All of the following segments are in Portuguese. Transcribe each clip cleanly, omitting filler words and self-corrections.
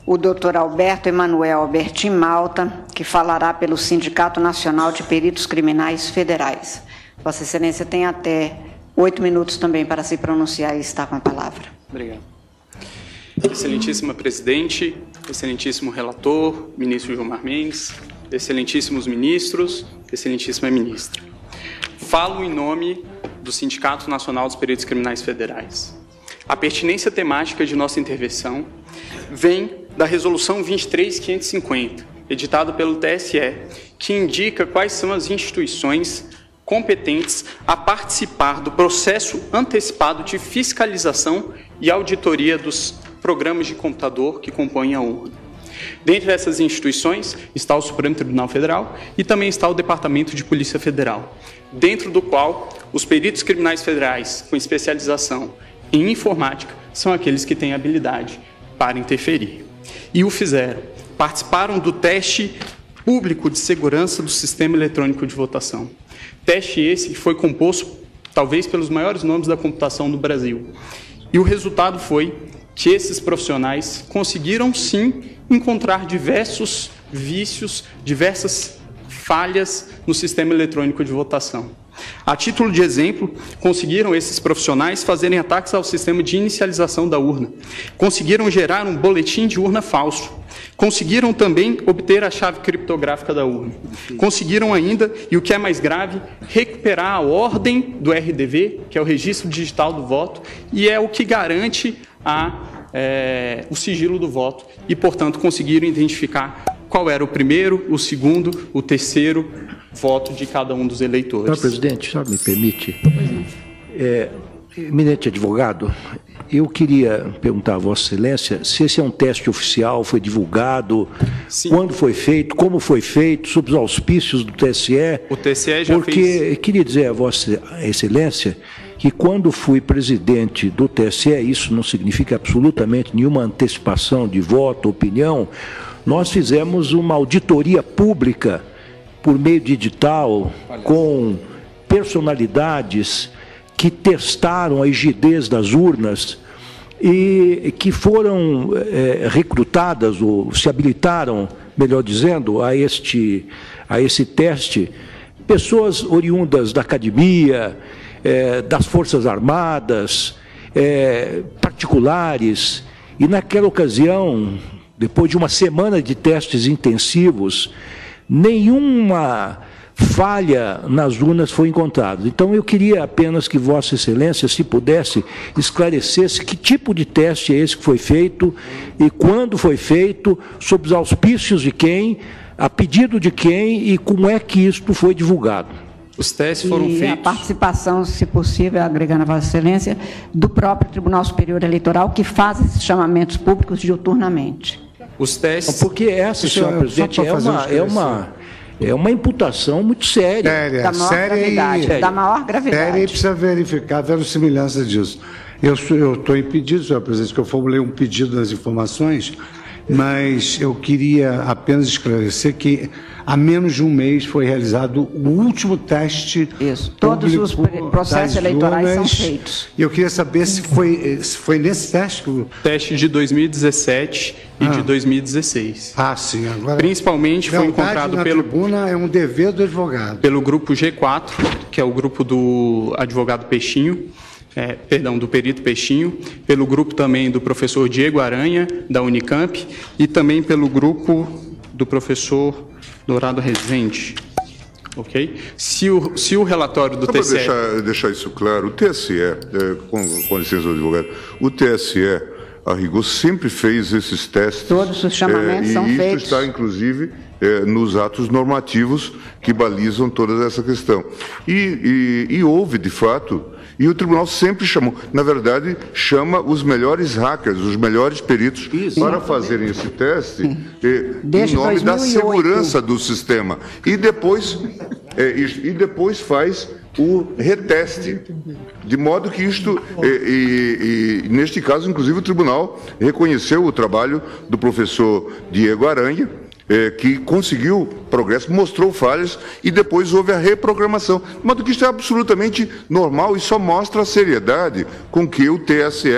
o doutor Alberto Emanuel Albertin Malta, que falará pelo Sindicato Nacional de Peritos Criminais Federais. Vossa Excelência tem até 8 minutos também para se pronunciar e está com a palavra. Obrigado. Excelentíssima Presidente, excelentíssimo relator, ministro Gilmar Mendes, excelentíssimos ministros, excelentíssima ministra. Falo em nome do Sindicato Nacional dos Peritos Criminais Federais. A pertinência temática de nossa intervenção vem da Resolução 23.550, editada pelo TSE, que indica quais são as instituições competentes a participar do processo antecipado de fiscalização e auditoria dos programas de computador que compõem a urna. Dentre essas instituições está o Supremo Tribunal Federal e também está o Departamento de Polícia Federal, dentro do qual os peritos criminais federais com especialização em informática são aqueles que têm habilidade para interferir. E o fizeram. Participaram do teste público de segurança do sistema eletrônico de votação. Teste esse que foi composto, talvez, pelos maiores nomes da computação do Brasil. E o resultado foi que esses profissionais conseguiram, sim, encontrar diversos vícios, diversas falhas no sistema eletrônico de votação. A título de exemplo, conseguiram esses profissionais fazerem ataques ao sistema de inicialização da urna. Conseguiram gerar um boletim de urna falso. Conseguiram também obter a chave criptográfica da urna. Conseguiram ainda, e o que é mais grave, recuperar a ordem do RDV, que é o Registro Digital do Voto, e é o que garante o sigilo do voto. E, portanto, conseguiram identificar qual era o primeiro, o segundo, o terceiro voto de cada um dos eleitores. Senhor presidente, só me permite. Eminente advogado, eu queria perguntar a Vossa Excelência se esse é um teste oficial, foi divulgado, sim, quando foi feito, como foi feito, sob os auspícios do TSE. O TSE já porque fez. Queria dizer a Vossa Excelência que quando fui presidente do TSE, isso não significa absolutamente nenhuma antecipação de voto, opinião, nós fizemos uma auditoria pública por meio de edital, com personalidades que testaram a rigidez das urnas e que foram recrutadas, ou se habilitaram, melhor dizendo, a esse teste, pessoas oriundas da academia, das Forças Armadas, particulares, e naquela ocasião, depois de uma semana de testes intensivos, nenhuma falha nas urnas foi encontrada. Então, eu queria apenas que Vossa Excelência, se pudesse, esclarecesse que tipo de teste é esse que foi feito e quando foi feito, sob os auspícios de quem, a pedido de quem e como é que isto foi divulgado. Os testes foram feitos... a participação, se possível, agregando a Vossa Excelência, do próprio Tribunal Superior Eleitoral, que faz esses chamamentos públicos diuturnamente. Os testes... Porque essa, senhor presidente, é uma imputação muito séria. Da maior gravidade. Da maior gravidade. Séria, e precisa verificar a verossimilhança disso. Eu estou impedido, senhor presidente, que eu formulei um pedido nas informações, mas eu queria apenas esclarecer que há menos de um mês foi realizado o último teste. Isso. Todos os processos eleitorais são feitos. E eu queria saber se foi nesse teste que teste de 2017 e de 2016. Sim. Agora, principalmente foi encontrado pelo tribuna é um dever do advogado. Pelo grupo G4, que é o grupo do advogado Peixinho, do perito Peixinho, pelo grupo também do professor Diego Aranha, da Unicamp, e também pelo grupo do professor Dourado Rezende. Ok? Se o relatório do TSE... Para deixar isso claro, o TSE, com licença do advogado, o TSE, a rigor, sempre fez esses testes. Todos os chamamentos são feitos. E isso está, inclusive, nos atos normativos que balizam toda essa questão. E houve, de fato, e o tribunal sempre chamou, na verdade, chama os melhores hackers, os melhores peritos, para fazerem esse teste em nome da segurança do sistema. E depois faz o reteste, de modo que isto, neste caso, inclusive, o tribunal reconheceu o trabalho do professor Diego Aranha, que conseguiu progresso, mostrou falhas e depois houve a reprogramação. De modo que isto é absolutamente normal e só mostra a seriedade com que o TSE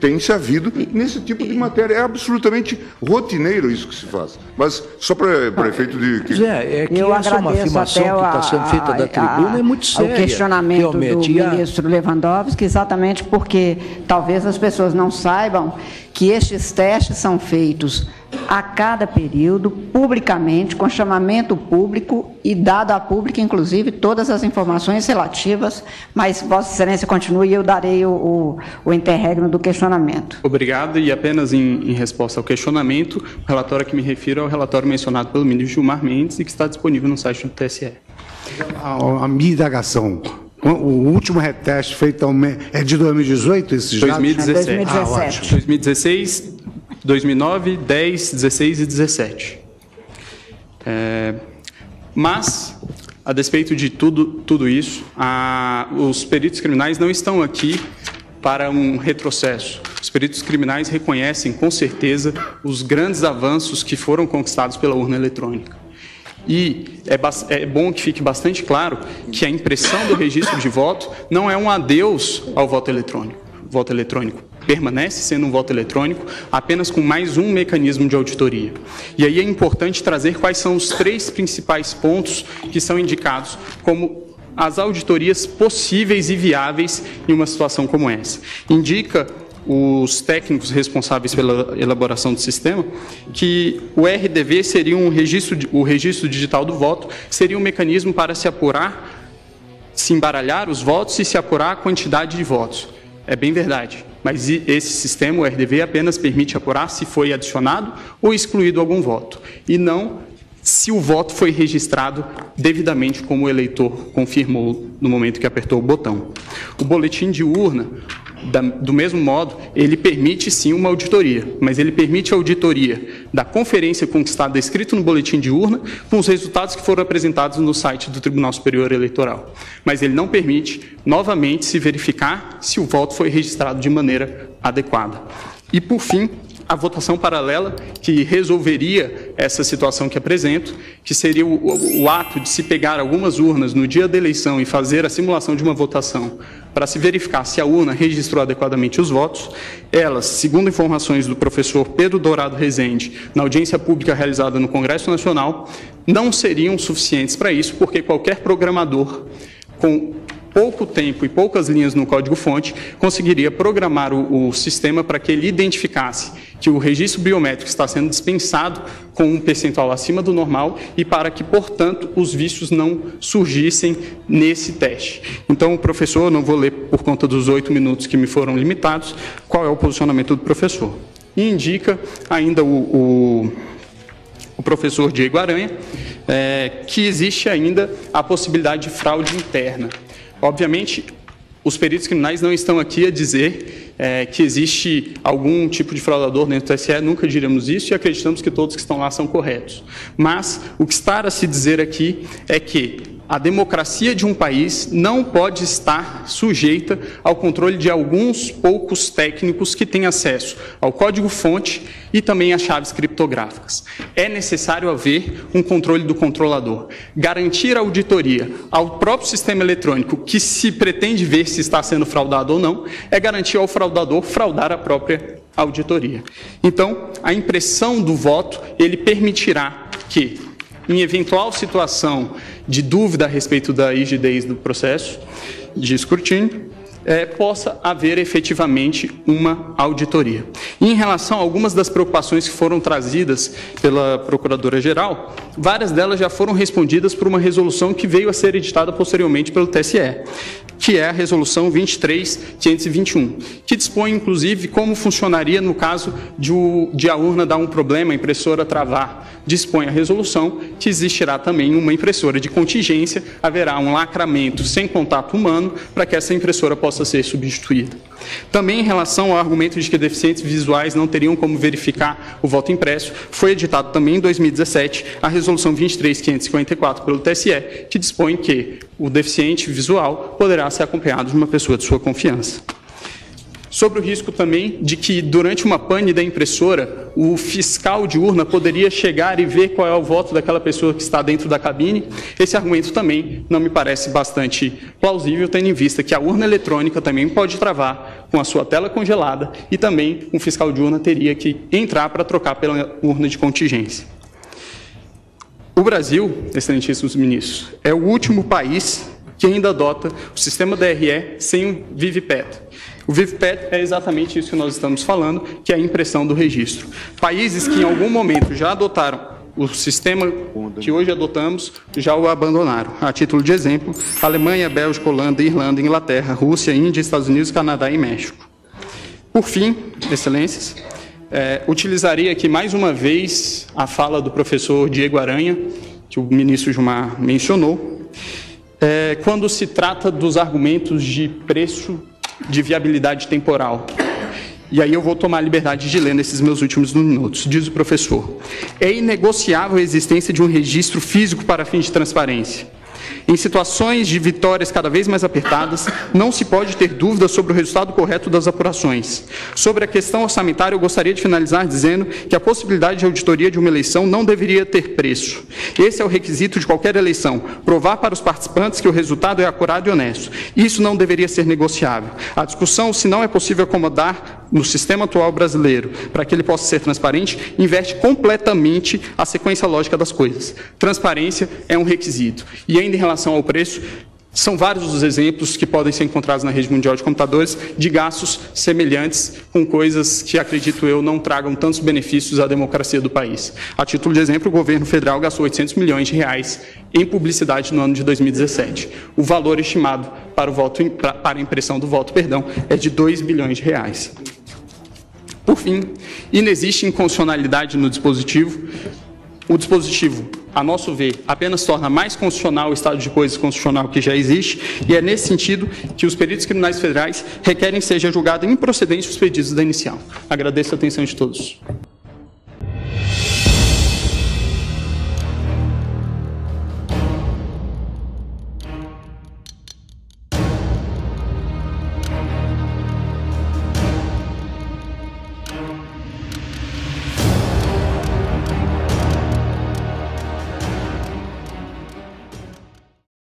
tem-se havido nesse tipo de matéria. É absolutamente rotineiro isso que se faz. Mas só para efeito de... É que essa é uma afirmação que está sendo feita da tribuna, é muito séria. O questionamento realmente. Do ministro Lewandowski, exatamente porque talvez as pessoas não saibam que estes testes são feitos a cada período, publicamente, com chamamento público e dado à pública, inclusive, todas as informações relativas, mas Vossa Excelência continue e eu darei o interregno do questionamento. Obrigado, e apenas em resposta ao questionamento, o relatório a que me refiro é o relatório mencionado pelo ministro Gilmar Mendes e que está disponível no site do TSE. A minha indagação, o último reteste feito é de 2018, esses 2017. dados? 2017. 2016, 2009, 10, 16 e 17. Mas, a despeito de tudo isso, os peritos criminais não estão aqui para um retrocesso. Os peritos criminais reconhecem, com certeza, os grandes avanços que foram conquistados pela urna eletrônica. E é bom que fique bastante claro que a impressão do registro de voto não é um adeus ao voto eletrônico. O voto eletrônico permanece sendo um voto eletrônico, apenas com mais um mecanismo de auditoria. E aí é importante trazer quais são os 3 principais pontos que são indicados como as auditorias possíveis e viáveis em uma situação como essa. Indica os técnicos responsáveis pela elaboração do sistema que o RDV seria o registro digital do voto, seria um mecanismo para se apurar, se embaralhar os votos e se apurar a quantidade de votos. É bem verdade, mas esse sistema, o RDV, apenas permite apurar se foi adicionado ou excluído algum voto, e não se o voto foi registrado devidamente como o eleitor confirmou no momento que apertou o botão. O boletim de urna, do mesmo modo, ele permite sim uma auditoria, mas ele permite a auditoria da conferência conquistada escrito no boletim de urna com os resultados que foram apresentados no site do Tribunal Superior Eleitoral. Mas ele não permite, novamente, se verificar se o voto foi registrado de maneira adequada. E, por fim, a votação paralela, que resolveria essa situação que apresento, que seria o ato de se pegar algumas urnas no dia da eleição e fazer a simulação de uma votação para se verificar se a urna registrou adequadamente os votos. Elas, segundo informações do professor Pedro Dourado Rezende, na audiência pública realizada no Congresso Nacional, não seriam suficientes para isso, porque qualquer programador com pouco tempo e poucas linhas no código-fonte conseguiria programar o sistema para que ele identificasse que o registro biométrico está sendo dispensado com um percentual acima do normal e para que, portanto, os vícios não surgissem nesse teste. Então, o professor, não vou ler por conta dos 8 minutos que me foram limitados, qual é o posicionamento do professor. E indica ainda o professor Diego Aranha, que existe ainda a possibilidade de fraude interna. Obviamente, os peritos criminais não estão aqui a dizer que existe algum tipo de fraudador dentro do TSE, nunca diremos isso e acreditamos que todos que estão lá são corretos. Mas o que está a se dizer aqui é que a democracia de um país não pode estar sujeita ao controle de alguns poucos técnicos que têm acesso ao código-fonte e também às chaves criptográficas. É necessário haver um controle do controlador. Garantir a auditoria ao próprio sistema eletrônico que se pretende ver se está sendo fraudado ou não, é garantir ao fraudador fraudar a própria auditoria. Então, a impressão do voto, ele permitirá que, em eventual situação de dúvida a respeito da rigidez do processo de escrutínio, possa haver efetivamente uma auditoria. E em relação a algumas das preocupações que foram trazidas pela Procuradora-Geral, várias delas já foram respondidas por uma resolução que veio a ser editada posteriormente pelo TSE, que é a Resolução 23.521, que dispõe, inclusive, como funcionaria no caso de a urna dar um problema, a impressora travar. Dispõe a resolução que existirá também uma impressora de contingência, haverá um lacramento sem contato humano para que essa impressora possa ser substituída. Também em relação ao argumento de que deficientes visuais não teriam como verificar o voto impresso, foi editado também em 2017 a Resolução 23.554 pelo TSE, que dispõe que o deficiente visual poderá ser acompanhado de uma pessoa de sua confiança. Sobre o risco também de que, durante uma pane da impressora, o fiscal de urna poderia chegar e ver qual é o voto daquela pessoa que está dentro da cabine. Esse argumento também não me parece bastante plausível, tendo em vista que a urna eletrônica também pode travar com a sua tela congelada e também um fiscal de urna teria que entrar para trocar pela urna de contingência. O Brasil, excelentíssimos ministros, é o último país que ainda adota o sistema DRE sem o VVPET. O VVPET é exatamente isso que nós estamos falando, que é a impressão do registro. Países que em algum momento já adotaram o sistema que hoje adotamos, já o abandonaram. A título de exemplo, Alemanha, Bélgica, Holanda, Irlanda, Inglaterra, Rússia, Índia, Estados Unidos, Canadá e México. Por fim, excelências, utilizaria aqui mais uma vez a fala do professor Diego Aranha, que o ministro Gilmar mencionou, quando se trata dos argumentos de preço de viabilidade temporal. E aí eu vou tomar a liberdade de ler nesses meus últimos minutos. Diz o professor: é inegociável a existência de um registro físico para fins de transparência. Em situações de vitórias cada vez mais apertadas, não se pode ter dúvida sobre o resultado correto das apurações. Sobre a questão orçamentária, eu gostaria de finalizar dizendo que a possibilidade de auditoria de uma eleição não deveria ter preço. Esse é o requisito de qualquer eleição, provar para os participantes que o resultado é acurado e honesto. Isso não deveria ser negociável. A discussão, se não é possível acomodar no sistema atual brasileiro, para que ele possa ser transparente, inverte completamente a sequência lógica das coisas. Transparência é um requisito. E ainda em relação ao preço, são vários os exemplos que podem ser encontrados na rede mundial de computadores de gastos semelhantes com coisas que, acredito eu, não tragam tantos benefícios à democracia do país. A título de exemplo, o governo federal gastou 800 milhões de reais em publicidade no ano de 2017. O valor estimado para a impressão do voto, é de 2 bilhões de reais. Por fim, inexiste inconstitucionalidade no dispositivo. O dispositivo, a nosso ver, apenas torna mais constitucional o estado de coisas constitucional que já existe, e é nesse sentido que os peritos criminais federais requerem que seja julgado improcedente os pedidos da inicial. Agradeço a atenção de todos.